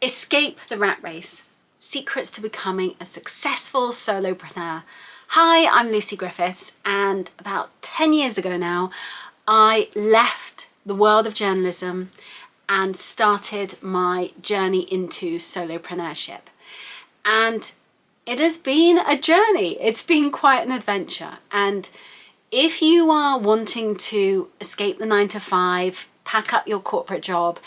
Escape the rat race. Secrets to becoming a successful solopreneur. Hi, I'm Lucy Griffiths, and about 10 years ago now, I left the world of journalism and started my journey into solopreneurship. And it has been a journey. It's been quite an adventure. And if you are wanting to escape the 9 to 5, pack up your corporate job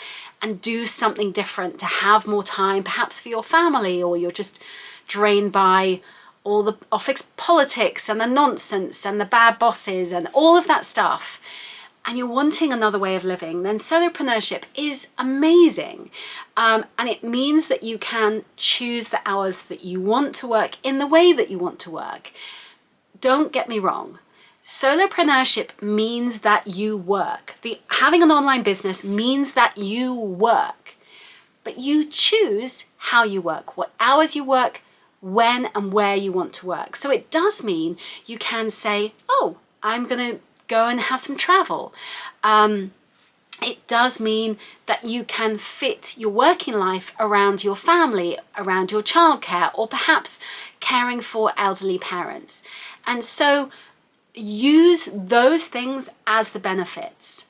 and do something different to have more time, perhaps for your family, or you're just drained by all the office politics and the nonsense and the bad bosses and all of that stuff, and you're wanting another way of living, then solopreneurship is amazing. And it means that you can choose the hours that you want to work in the way that you want to work. Don't get me wrong. Solopreneur means that you work. Having an online business means that you work, but you choose how you work, what hours you work, when and where you want to work. So it does mean you can say, oh, I'm going to go and have some travel. It does mean that you can fit your working life around your family, around your childcare, or perhaps caring for elderly parents. And so use those things as the benefits.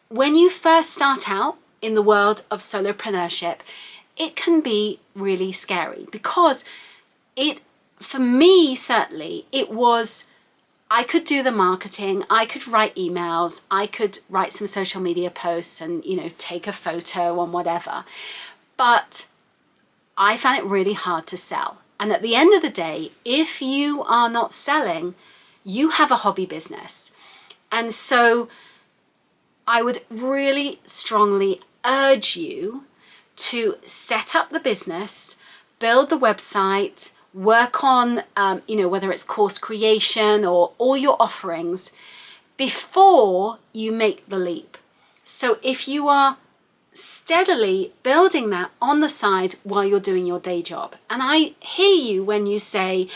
When you first start out in the world of solopreneurship, it can be really scary because for me certainly, I could do the marketing, I could write emails, I could write some social media posts and, take a photo on whatever. But I found it really hard to sell. And at the end of the day, if you are not selling, you have a hobby business. And so I would really strongly urge you to set up the business, build the website, work on, whether it's course creation or all your offerings before you make the leap. So if you are steadily building that on the side while you're doing your day job, and I hear you when you say,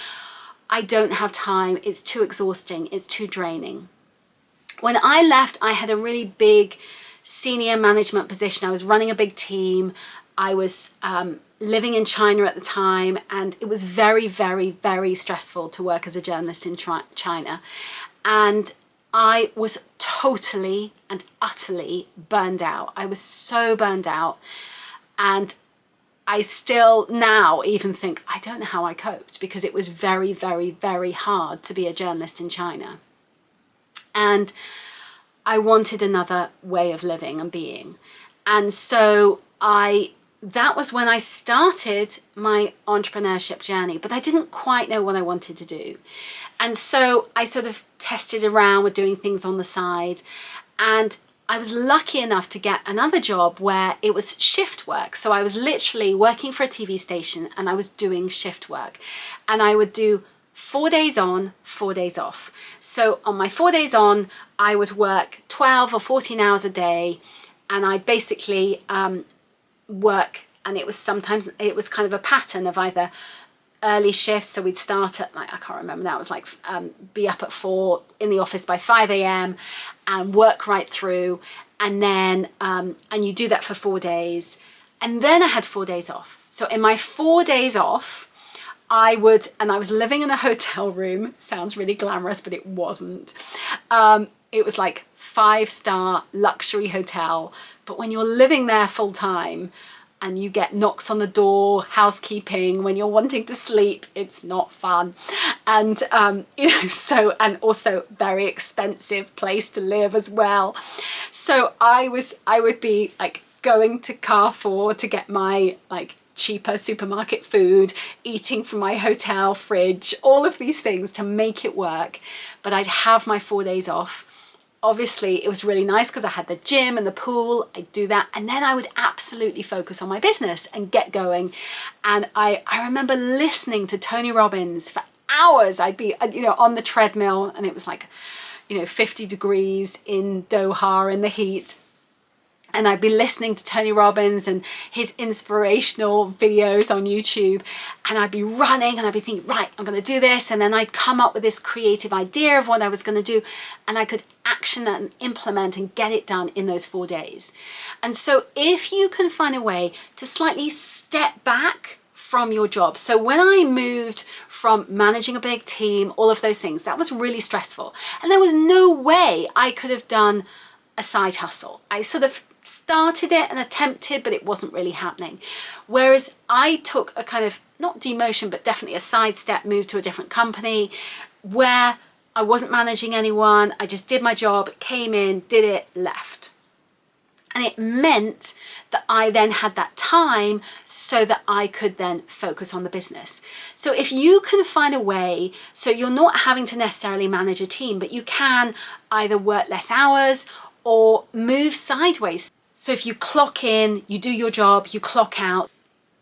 I don't have time, it's too exhausting, it's too draining. When I left, I had a really big senior management position. I was running a big team. I was living in China at the time, and it was very, very, very stressful to work as a journalist in China. And I was totally and utterly burned out. I was so burned out. And I still now even think, I don't know how I coped, because it was very, very, very hard to be a journalist in China. And I wanted another way of living and being. And so that was when I started my entrepreneurship journey, but I didn't quite know what I wanted to do. And so I sort of tested around with doing things on the side, and I was lucky enough to get another job where it was shift work. So I was literally working for a TV station and I was doing shift work, and I would do 4 days on, 4 days off. So on my 4 days on, I would work 12 or 14 hours a day, and I basically work, and it was kind of a pattern of either early shifts, so we'd start at, I can't remember now, it was like be up at 4, in the office by 5 a.m. and work right through, and then and you do that for 4 days, and then I had 4 days off. So in my 4 days off, I was living in a hotel room. Sounds really glamorous, but it wasn't. It was like 5-star luxury hotel, but when you're living there full time and you get knocks on the door, housekeeping when you're wanting to sleep, it's not fun. And and also very expensive place to live as well. So I would be like going to Carrefour to get my cheaper supermarket food, eating from my hotel fridge, all of these things to make it work. But I'd have my 4 days off. Obviously, it was really nice because I had the gym and the pool. I'd do that. And then I would absolutely focus on my business and get going. And I remember listening to Tony Robbins for hours. I'd be, on the treadmill, and it was 50 degrees in Doha in the heat. and I'd be listening to Tony Robbins and his inspirational videos on YouTube, and I'd be running and I'd be thinking, right, I'm going to do this. And then I'd come up with this creative idea of what I was going to do, and I could action and implement and get it done in those 4 days. And so if you can find a way to slightly step back from your job. So when I moved from managing a big team, all of those things, that was really stressful. And there was no way I could have done a side hustle. I sort of started it and attempted, but it wasn't really happening. Whereas I took a kind of, not demotion, but definitely a sidestep, move to a different company where I wasn't managing anyone. I just did my job, came in, did it, left. And it meant that I then had that time so that I could then focus on the business. So if you can find a way, so you're not having to necessarily manage a team, but you can either work less hours or move sideways. So if you clock in, you do your job, you clock out,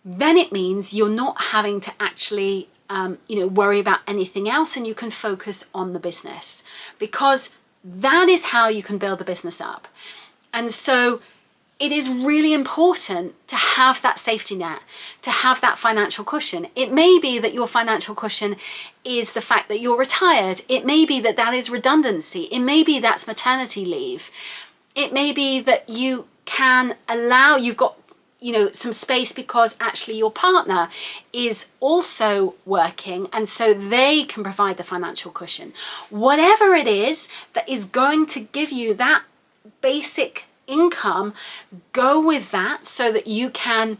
then it means you're not having to actually worry about anything else, and you can focus on the business, because that is how you can build the business up. And so it is really important to have that safety net, to have that financial cushion. It may be that your financial cushion is the fact that you're retired. It may be that that is redundancy. It may be that's maternity leave. It may be that you can allow, you've got some space because actually your partner is also working, and so they can provide the financial cushion. Whatever it is that is going to give you that basic income, go with that so that you can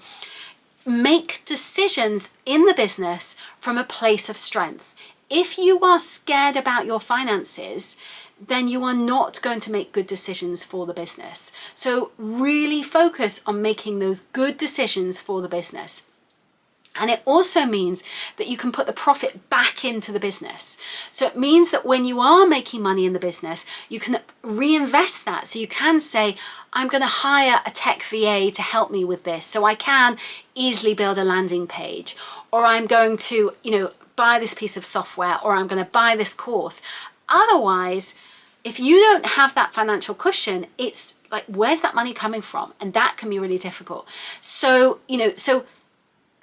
make decisions in the business from a place of strength. If you are scared about your finances, then you are not going to make good decisions for the business. So really focus on making those good decisions for the business. And it also means that you can put the profit back into the business. So it means that when you are making money in the business, you can reinvest that. So you can say, I'm going to hire a tech VA to help me with this, so I can easily build a landing page, or I'm going to, buy this piece of software, or I'm going to buy this course. Otherwise, if you don't have that financial cushion, it's like, where's that money coming from? And that can be really difficult. So,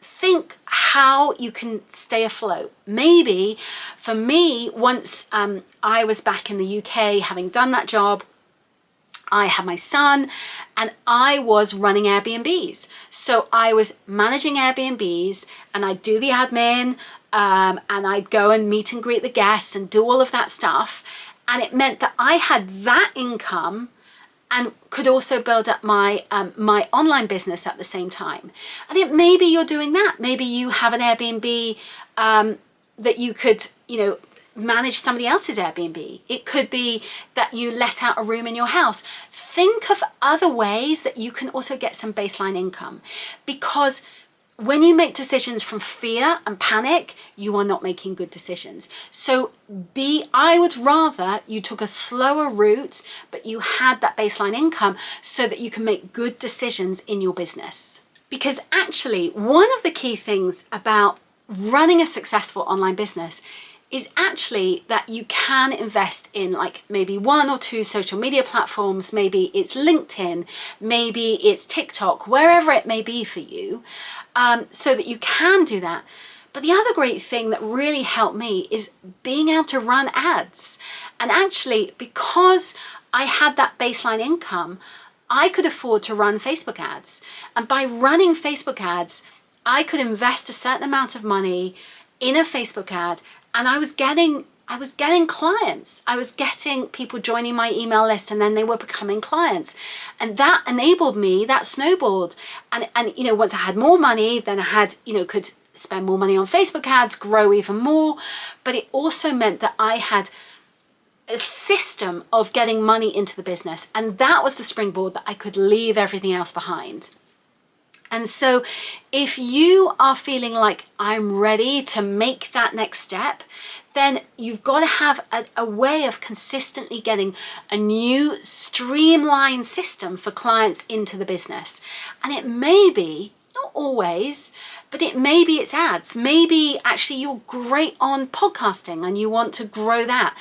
think how you can stay afloat. Maybe for me, once I was back in the UK, having done that job, I had my son and I was running Airbnbs. So I was managing Airbnbs, and I'd do the admin, and I'd go and meet and greet the guests and do all of that stuff. And it meant that I had that income and could also build up my my online business at the same time. And it maybe you're doing that. Maybe you have an Airbnb that you could, manage somebody else's Airbnb. It could be that you let out a room in your house. Think of other ways that you can also get some baseline income, because when you make decisions from fear and panic, you are not making good decisions. So I would rather you took a slower route, but you had that baseline income so that you can make good decisions in your business. Because actually, one of the key things about running a successful online business is actually that you can invest in like maybe 1 or 2 social media platforms. Maybe it's LinkedIn, maybe it's TikTok, wherever it may be for you, so that you can do that. But the other great thing that really helped me is being able to run ads. And actually, because I had that baseline income, I could afford to run Facebook ads. And by running Facebook ads, I could invest a certain amount of money in a Facebook ad, and I was getting clients. I was getting people joining my email list, and then they were becoming clients. And that enabled me, that snowballed. And once I had more money, then I had, could spend more money on Facebook ads, grow even more. But it also meant that I had a system of getting money into the business. And that was the springboard that I could leave everything else behind. And so if you are feeling like I'm ready to make that next step, then you've got to have a way of consistently getting a new streamlined system for clients into the business. And it may be, not always, but it may be it's ads. Maybe actually you're great on podcasting and you want to grow that.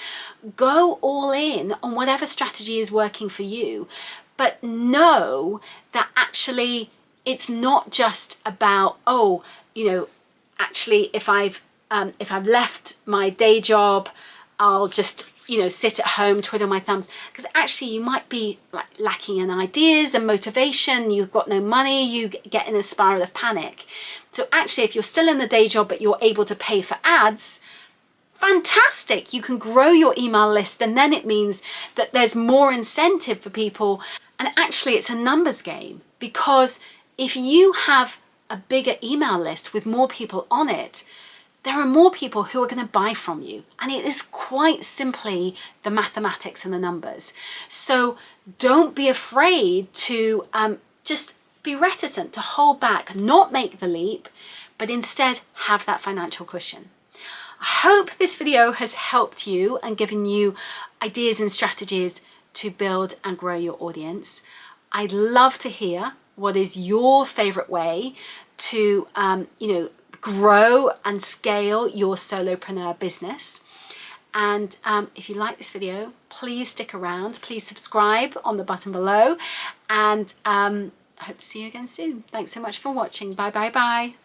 Go all in on whatever strategy is working for you. but know that actually it's not just about, oh, you know, actually if I've left my day job, I'll just, you know, sit at home, twiddle my thumbs. Because actually you might be like lacking in ideas and motivation, you've got no money, you get in a spiral of panic. So actually, if you're still in the day job but you're able to pay for ads, fantastic, you can grow your email list, and then it means that there's more incentive for people. And actually it's a numbers game, because if you have a bigger email list with more people on it, there are more people who are going to buy from you. And it is quite simply the mathematics and the numbers. So don't be afraid to just be reticent, to hold back, not make the leap, but instead have that financial cushion. I hope this video has helped you and given you ideas and strategies to build and grow your audience. I'd love to hear what is your favorite way to, you know, grow and scale your solopreneur business. And if you like this video, please stick around, please subscribe on the button below, and I hope to see you again soon. Thanks so much for watching. Bye bye bye.